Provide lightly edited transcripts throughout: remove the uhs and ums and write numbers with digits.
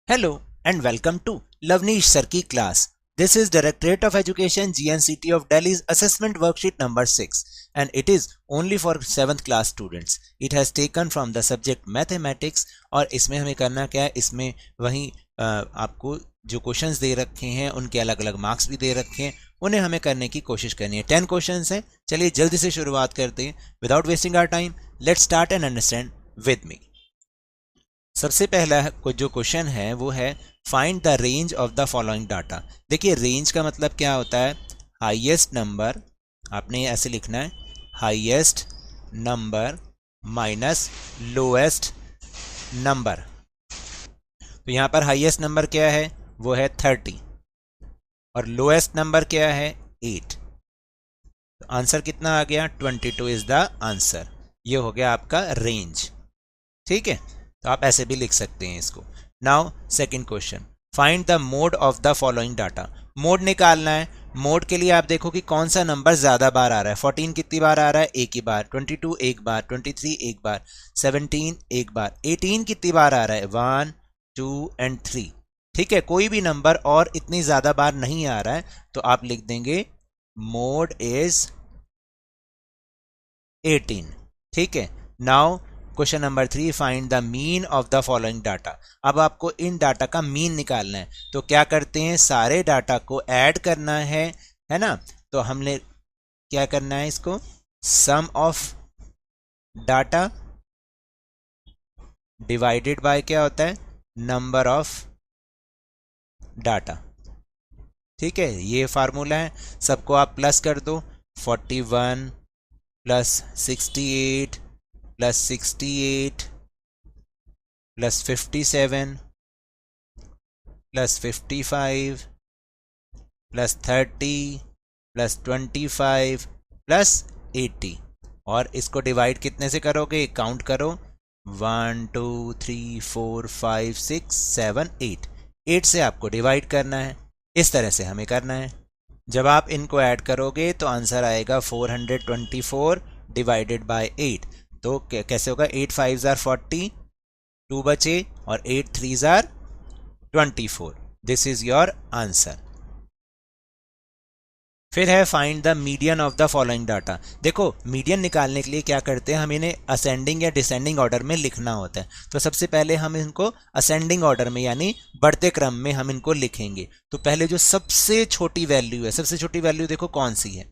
Hello and welcome to Lavneesh Sarki class. This is Directorate of Education GNCT of Delhi's assessment worksheet number 6 and it is only for 7th class students. It has taken from the subject mathematics और इसमें हमें करना क्या है, इसमें वही आपको जो क्वेश्चंस दे रखे हैं उनके अलग अलग मार्क्स भी दे रखे हैं, उन्हें हमें करने की कोशिश करनी है। 10 क्वेश्चंस हैं। चलिए जल्दी से शुरुआत करते हैं। Without wasting our time let's start and understand with me. सबसे पहला जो क्वेश्चन है वो है find the range of the following data. देखिए रेंज का मतलब क्या होता है, हाईएस्ट नंबर, आपने ऐसे लिखना है highest number minus lowest number. तो यहाँ पर हाईएस्ट नंबर क्या है, वो है 30 और लोएस्ट नंबर क्या है 8। तो आंसर कितना आ गया, 22 इज द आंसर। ये हो गया आपका रेंज। ठीक है, तो आप ऐसे भी लिख सकते हैं इसको। Now second question, find the mode of the following data. Mode निकालना है। मोड के लिए आप देखो कि कौन सा नंबर ज्यादा बार आ रहा है। 14 कितनी बार आ रहा है, एक ही बार। 22 एक बार, 23 एक बार, 17 एक बार, 18 कितनी बार आ रहा है, 1 2 एंड 3। ठीक है, कोई भी नंबर और इतनी ज्यादा बार नहीं आ रहा है तो आप लिख देंगे मोड इज 18। ठीक है, now question number 3, find the mean of the following data. अब आपको इन डाटा का मीन निकालना है। तो क्या करते हैं, सारे डाटा को ऐड करना है ना। तो हमने क्या करना है, इसको सम ऑफ डाटा डिवाइडेड बाय क्या होता है, नंबर ऑफ डाटा। ठीक है, ये फार्मूला है। सबको आप प्लस कर दो, 41 plus 68 plus 68 plus 57 plus 55 plus 30 plus 25 plus 80। और इसको डिवाइड कितने से करोगे, काउंट करो, 1 2 3 4 5 6 7 8। 8 से आपको डिवाइड करना है। इस तरह से हमें करना है। जब आप इनको ऐड करोगे तो आंसर आएगा 424 डिवाइडेड बाय 8। तो कैसे होगा, 8 5 जार 40, 2 बचे, और 8 3 jar 24। This is your answer. फिर है find the median of the following data. देखो मीडियन निकालने के लिए क्या करते हैं, हम इन्हें असेंडिंग या डिसेंडिंग ऑर्डर में लिखना होता है। तो सबसे पहले हम इनको असेंडिंग ऑर्डर में यानी बढ़ते क्रम में हम इनको लिखेंगे। तो पहले जो सबसे छोटी वैल्यू है, सबसे छोटी वैल्यू देखो कौन सी है,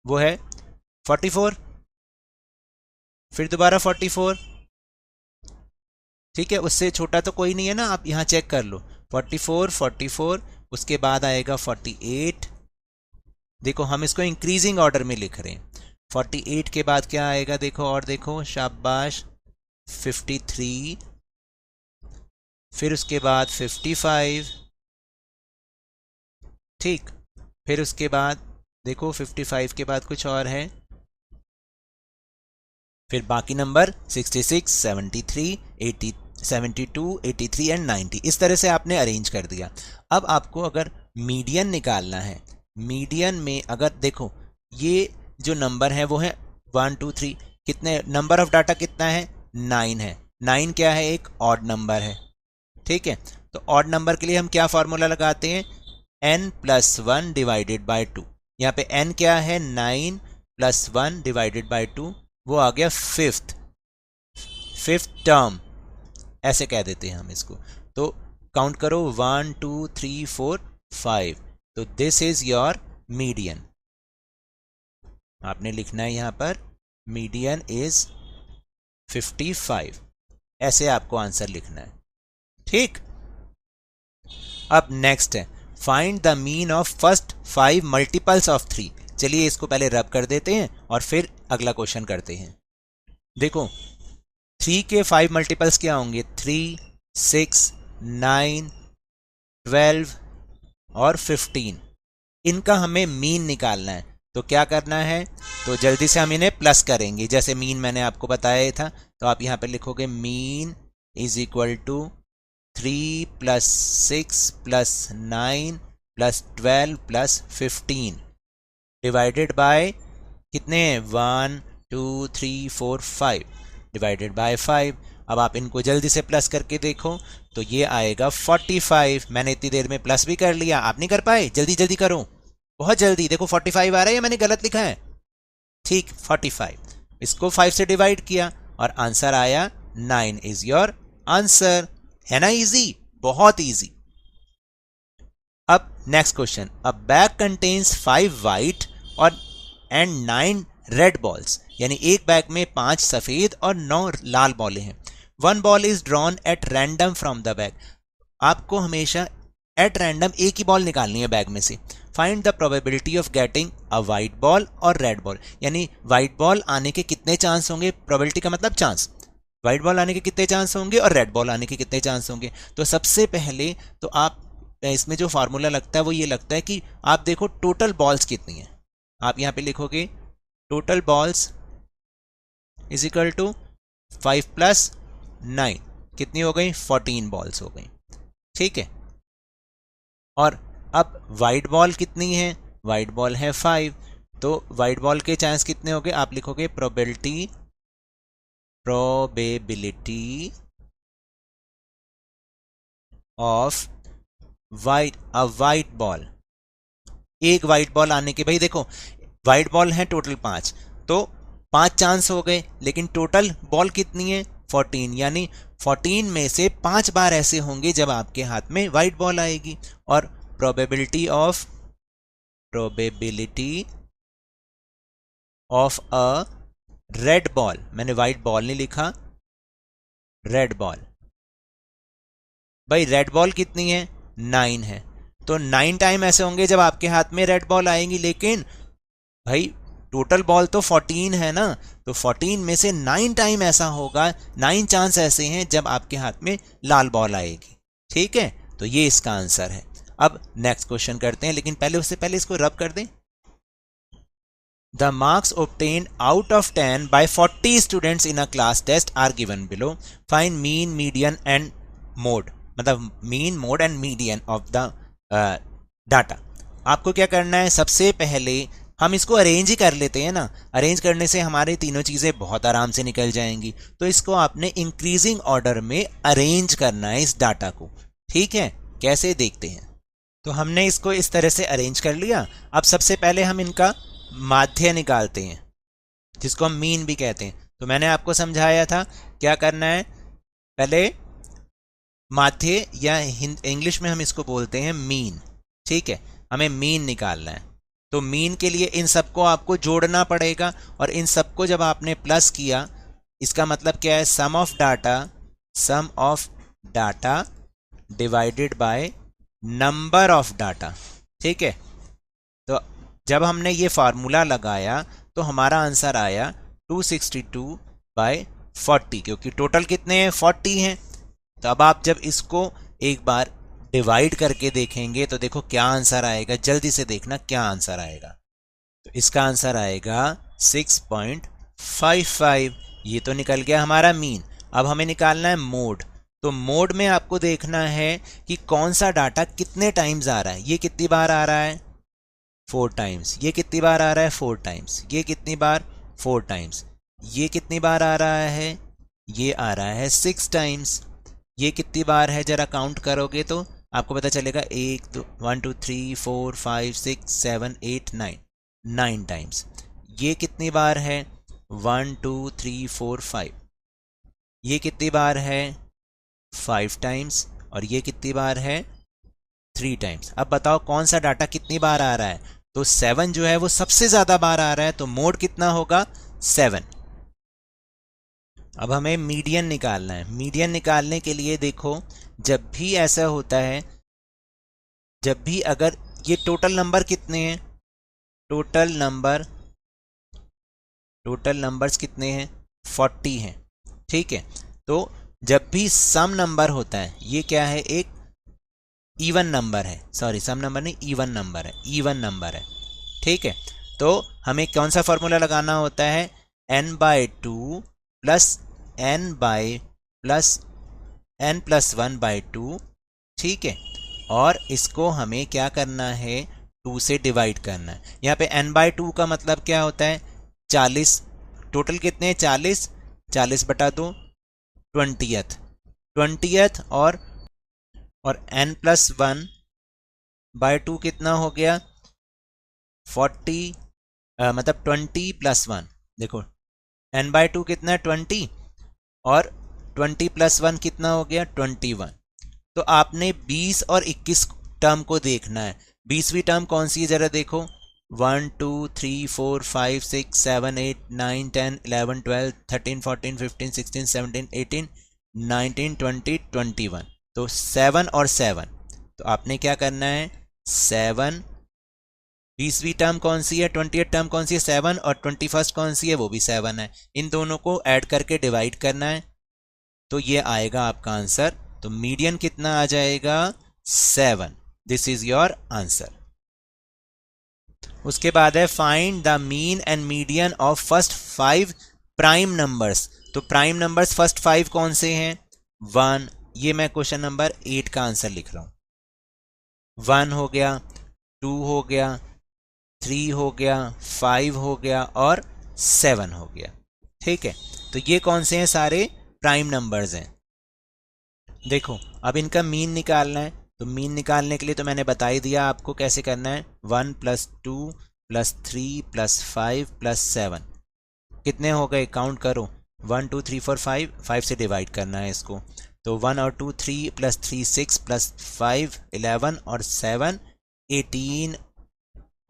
वो है 44। फिर दोबारा 44। ठीक है, उससे छोटा तो कोई नहीं है ना, आप यहां चेक कर लो। 44 44, उसके बाद आएगा 48। देखो हम इसको इंक्रीजिंग ऑर्डर में लिख रहे हैं। 48 के बाद क्या आएगा, देखो और देखो, शाबाश, 53। फिर उसके बाद 55। ठीक, फिर उसके बाद देखो 55 के बाद कुछ और है। फिर बाकी नंबर 66 73 80 72 83 एंड 90। इस तरह से आपने अरेंज कर दिया। अब आपको अगर मीडियन निकालना है, मीडियन में अगर देखो ये जो नंबर है वो है 1 2 3, कितने नंबर ऑफ डाटा कितना है, 9 है। 9 क्या है, एक ऑड नंबर है। ठीक है, तो ऑड नंबर के लिए हम क्या फॉर्मूला लगाते हैं, n प्लस 1 डिवाइडेड बाय 2। यहाँ पे n क्या है, 9 प्लस 1 डिवाइडेड बाय 2, वो आ गया फिफ्थ टर्म, ऐसे कह देते हैं हम इसको। तो काउंट करो, 1 2 3 4 5। तो दिस इज योर मीडियन। आपने लिखना है यहां पर मीडियन इज 55। ऐसे आपको आंसर लिखना है। ठीक, अब नेक्स्ट है find the mean of first 5 multiples of 3। चलिए इसको पहले रब कर देते हैं और फिर अगला क्वेश्चन करते हैं। देखो 3 के 5 मल्टीपल्स क्या होंगे, 3 6 9 12 और 15। इनका हमें मीन निकालना है। तो क्या करना है, तो जल्दी से हम इन्हें प्लस करेंगे, जैसे मीन मैंने आपको बताया था। तो आप यहां पे लिखोगे mean is equal to 3 plus 6 plus 9 plus 12 plus 15 divided by कितने, 1 2 3 4 5 डिवाइडेड बाय 5। अब आप इनको जल्दी से प्लस करके देखो तो ये आएगा 45। मैंने इतनी देर में प्लस भी कर लिया, आप नहीं कर पाए? जल्दी जल्दी करो, बहुत जल्दी। देखो 45 आ रहा है या मैंने गलत लिखा है? ठीक, 45। इसको 5 से डिवाइड किया और आंसर आया 9 इज योर आंसर। है ना इजी, बहुत इजी। अब नेक्स्ट क्वेश्चन, अ बैग कंटेन्स 5 वाइट और एंड 9 रेड बॉल्स, यानी एक बैग में 5 सफेद और 9 लाल बॉलें हैं। 1 ball is drawn at random from the bag. आपको हमेशा एट रैंडम एक ही बॉल निकालनी है बैग में से। Find the probability of getting a white ball और रेड बॉल, यानी वाइट बॉल आने के कितने चांस होंगे, प्रोबेबिलिटी का मतलब चांस, वाइट बॉल आने के कितने चांस होंगे और रेड बॉल आने के कितने चांस होंगे। तो सबसे पहले तो आप इसमें जो फार्मूला लगता है वो ये लगता है कि आप देखो टोटल बॉल्स कितनी है। आप यहाँ पे लिखोगे total balls is equal to 5 + 9, कितनी हो गई? 14 बॉल्स हो गई, ठीक है। और अब वाइट बॉल कितनी है? वाइट बॉल है 5, तो वाइट बॉल के चांस कितने हो गए? आप लिखोगे प्रोबेबिलिटी ऑफ वाइट बॉल, एक वाइट बॉल आने के, भाई देखो वाइट बॉल है टोटल 5, तो 5 चांस हो गए, लेकिन टोटल बॉल कितनी है? 14, यानी 14 में से 5 बार ऐसे होंगे जब आपके हाथ में वाइट बॉल आएगी। और probability of a red ball, मैंने वाइट बॉल नहीं लिखा, रेड बॉल, भाई रेड बॉल कितनी है? 9 है, तो 9 टाइम ऐसे होंगे जब आपके हाथ में रेड बॉल आएंगी, लेकिन भाई टोटल बॉल तो 14 है ना, तो 14 में से 9 टाइम ऐसा होगा, 9 चांस ऐसे हैं जब आपके हाथ में लाल बॉल आएगी, ठीक है। तो ये इसका आंसर है। अब नेक्स्ट क्वेश्चन करते हैं, लेकिन उससे पहले इसको रब कर दें। The marks obtained out of 10 by 40 students in a class test are given below. Find mean, median and mode, मतलब mean, mode and median of the data. आपको क्या करना है, सबसे पहले हम इसको अरेंज ही कर लेते हैं ना, अरेंज करने से हमारे तीनों चीज़ें बहुत आराम से निकल जाएंगी। तो इसको आपने इंक्रीजिंग ऑर्डर में अरेंज करना है इस डाटा को, ठीक है। कैसे देखते हैं, तो हमने इसको इस तरह से अरेंज कर लिया। अब सबसे पहले हम इनका माध्य निकालते हैं, जिसको हम मीन भी कहते हैं। तो मैंने आपको समझाया था क्या करना है, पहले माध्य या इंग्लिश में हम इसको बोलते हैं मीन, ठीक है। हमें मीन निकालना है, तो मीन के लिए इन सबको आपको जोड़ना पड़ेगा, और इन सबको जब आपने प्लस किया, इसका मतलब क्या है, sum of data divided by number of data, ठीक है। तो जब हमने ये फार्मूला लगाया तो हमारा आंसर आया 262/40, क्योंकि टोटल कितने हैं, 40 हैं। तो अब आप जब इसको एक बार डिवाइड करके देखेंगे तो देखो क्या आंसर आएगा, जल्दी से देखना क्या आंसर आएगा। तो इसका आंसर आएगा 6.55। ये तो निकल गया हमारा मीन। अब हमें निकालना है मोड। तो मोड में आपको देखना है कि कौन सा डाटा कितने टाइम्स आ रहा है। ये कितनी बार आ रहा है, 4 टाइम्स। ये कितनी बार आ रहा है, 4 टाइम्स। ये कितनी बार, 4 टाइम्स। ये कितनी बार आ रहा है, ये आ रहा है 6 टाइम्स। ये कितनी बार है, जरा काउंट करोगे तो आपको पता चलेगा, 1 2 3 4 5 6 7 8 9 टाइम्स। ये कितनी बार है, 1 2 3 4 5। ये कितनी बार है, 5 टाइम्स। और ये कितनी बार है, 3 टाइम्स। अब बताओ कौन सा डाटा कितनी बार आ रहा है, तो 7 जो है वो सबसे ज्यादा बार आ रहा है, तो मोड कितना होगा, 7। अब हमें मीडियन निकालना है। मीडियन निकालने के लिए देखो, जब भी ऐसा होता है, जब भी अगर ये टोटल नंबर कितने हैं, टोटल नंबर्स कितने हैं, 40 हैं, ठीक है। तो जब भी सम नंबर होता है, ये क्या है, एक इवन नंबर है, सॉरी सम नंबर नहीं, इवन नंबर है, ठीक है। तो हमें कौन सा फॉर्मूला लगाना होता है, n/2 प्लस n+1/2, ठीक है। और इसको हमें क्या करना है, 2 से डिवाइड करना है। यहाँ पे n/2 का मतलब क्या होता है, 40। टोटल कितने हैं, 40 40/2 20th और n+1/2 कितना हो गया 40 मतलब 20+1 देखो n/2 कितना है 20 और 20+1 कितना हो गया 21। तो आपने 20 और 21 टर्म को देखना है। 20वीं टर्म कौन सी है जरा देखो 1 2 3 4 5 6 7 8 9 10 11 12 13 14 15 16 17 18 19 20 21। तो 7 और 7 तो आपने क्या करना है 7 20वीं टर्म कौन सी है 20th टर्म कौन सी है 7 और 21st कौन सी है वो भी 7 है। इन दोनों को ऐड करके डिवाइड करना है तो ये आएगा आपका आंसर। तो मीडियन कितना आ जाएगा 7। This is your answer. उसके बाद है find the mean and median of first 5 prime numbers. तो प्राइम नंबर्स फर्स्ट 5 कौन से हैं 1, ये मैं क्वेश्चन नंबर 8 का आंसर लिख रहा हूं। 1 हो गया 2 हो गया 3 हो गया 5 हो गया और 7 हो गया। ठीक है तो ये कौन से हैं सारे प्राइम नंबर्स हैं। देखो अब इनका मीन निकालना है तो मीन निकालने के लिए तो मैंने बता ही दिया आपको कैसे करना है 1 + 2 + 3 + 5 + 7 कितने हो गए काउंट करो 1 2 3 4 5 से डिवाइड करना है इसको। तो 1 और 2 3 + 3 6 + 5 11 और 7 18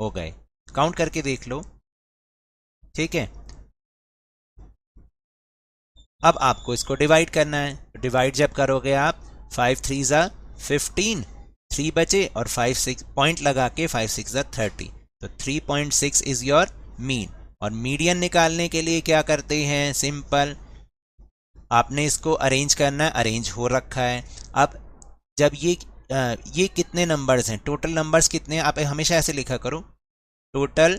हो गए। काउंट करके देख लो। ठीक है अब आपको इसको डिवाइड करना है। डिवाइड जब करोगे आप 5 3 ज़ा 15 3 बचे और 5 6 पॉइंट लगा के 5 6 ज़ा 30 तो 3.6 इज योर मीन। और मीडियन निकालने के लिए क्या करते हैं सिंपल आपने इसको अरेंज करना है। अरेंज हो रखा है। अब जब ये कितने नंबर्स हैं टोटल नंबर्स कितने हैं आप हमेशा ऐसे लिखा करो टोटल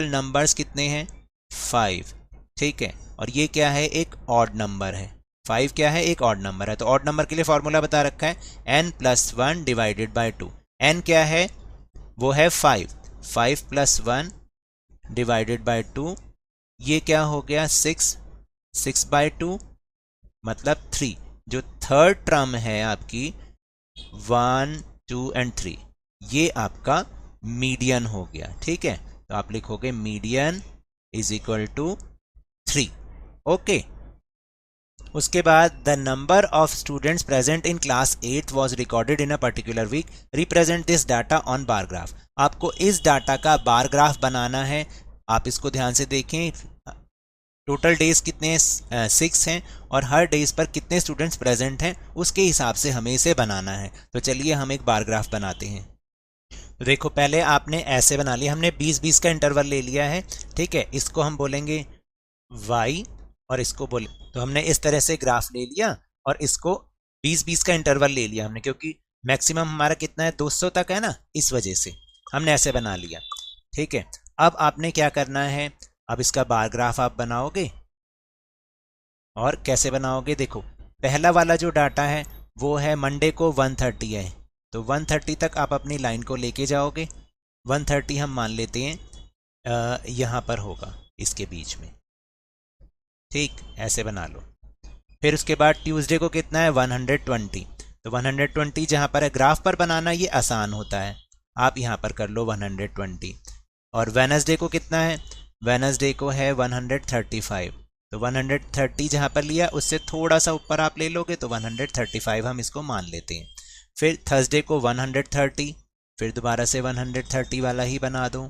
नंबर्स कितने हैं 5। ठीक है और ये क्या है एक ऑड नंबर है 5 क्या है एक ऑड नंबर है। तो ऑड नंबर के लिए फॉर्मूला बता रखा है n+1 डिवाइडेड बाय 2। n क्या है वो है 5 +1 डिवाइडेड बाय 2 ये क्या हो गया 6/2 मतलब 3। जो थर्ड टर्म है आपकी 1 2 एंड 3 ये आपका मीडियन हो गया। ठीक है तो आप लिखोगे median is equal to 3। Okay उसके बाद the number of students present in class 8 was recorded in a particular week represent this data on bar graph. आपको इस डाटा का बार ग्राफ बनाना है। आप इसको ध्यान से देखें टोटल डेज कितने 6 हैं और हर डेज पर कितने स्टूडेंट्स प्रेजेंट हैं उसके हिसाब से हमें इसे बनाना है। तो चलिए हम एक बार ग्राफ बनाते हैं। तो देखो पहले आपने ऐसे बना लिया हमने 20-20 का इंटरवल ले लिया है। ठीक है इसको हम बोलेंगे y और इसको बोले तो हमने इस तरह से ग्राफ ले लिया और इसको 20-20 का इंटरवल ले लिया हमने क्योंकि मैक्सिमम हमारा कितना है 200 तक है ना इस वजह से हमने ऐसे बना लिया। ठीक है अब आपने क्या करना है अब इसका बार ग्राफ आप बनाओगे और कैसे बनाओगे देखो पहला वाला जो डाटा है वो है मंडे को 130 है तो 130 तक आप अपनी लाइन को लेके जाओगे। 130 हम मान लेते हैं यहाँ पर होगा इसके बीच में। ठीक ऐसे बना लो। फिर उसके बाद ट्यूसडे को कितना है 120 तो 120 जहाँ पर है ग्राफ पर बनाना ये आसान होता है आप यहाँ पर कर लो 120। और वेनसडे को कितना है वेनसडे को है 135 तो 130 जहाँ पर लिया उससे थोड़ा सा ऊपर आप ले लोगे तो 135 हम इसको मान लेते हैं। फिर थर्सडे को 130 फिर दोबारा से 130 वाला ही बना दो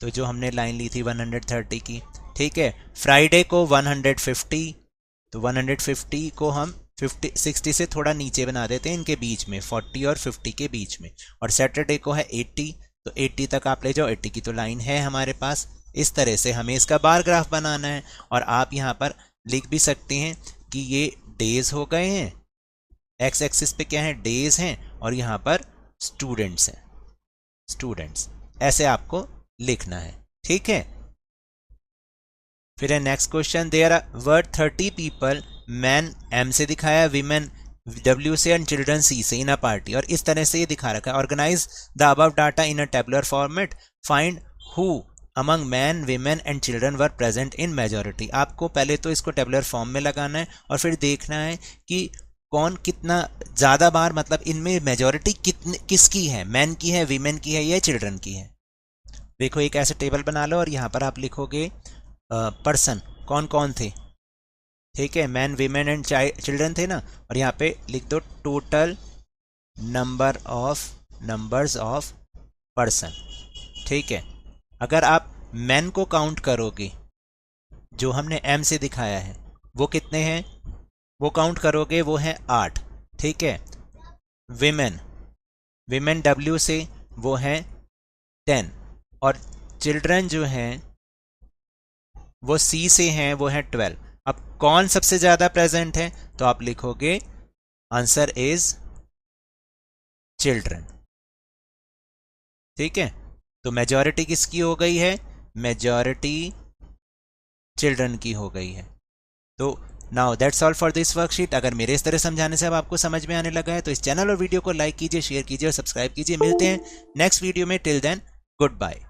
तो जो हमने लाइन ली थी 130 की। ठीक है फ्राइडे को 150 तो 150 को हम 60 से थोड़ा नीचे बना देते हैं इनके बीच में 40 और 50 के बीच में। और सैटरडे को है 80 तो 80 तक आप ले जाओ 80 की तो लाइन है हमारे पास। इस तरह से हमें इसका बार ग्राफ बनाना है। और आप यहाँ पर लिख भी सकते हैं कि ये डेज हो गए हैं एक्स एक्सिस पे क्या है डेज हैं और यहाँ पर स्टूडेंट्स हैं स्टूडेंट्स ऐसे आपको लिखना है। ठीक है फिर है next question there were 30 people men M से दिखाया वीमेन W से एंड चिल्ड्रन C से इन अ पार्टी और इस तरह से ये दिखा रखा है। Organize the above data in a tabular format find who among men women and children were present in majority. आपको पहले तो इसको टेबुलर फॉर्म में लगाना है और फिर देखना है कि कौन कितना ज़्यादा बार, मतलब इनमें मेजॉरिटी कितनी किसकी है, मैन की है, वीमेन की है या चिल्ड्रन की है। देखो एक ऐसे टेबल बना लो और यहाँ पर आप लिखोगे पर्सन कौन कौन थे, ठीक है, मैन वीमेन एंड चिल्ड्रन थे ना, और यहाँ पे लिख दो टोटल नंबर्स ऑफ पर्सन, ठीक है। अगर आप मैन को काउंट करोगे जो हमने एम से दिखाया है वो कितने हैं, वो काउंट करोगे वो हैं 8, ठीक है। विमेन डब्ल्यू से वो हैं 10 और चिल्ड्रन जो हैं वो सी से हैं वो हैं 12। अब कौन सबसे ज़्यादा प्रेजेंट है, तो आप लिखोगे आंसर इज चिल्ड्रन, ठीक है। तो मेजॉरिटी किसकी हो गई है, मेजॉरिटी चिल्ड्रन की हो गई है। तो now that's all for this worksheet. अगर मेरे इस तरह समझाने से अब आपको समझ में आने लगा है तो इस चैनल और वीडियो को लाइक कीजिए, शेयर कीजिए और सब्सक्राइब कीजिए। मिलते हैं नेक्स्ट वीडियो में। Till then good bye.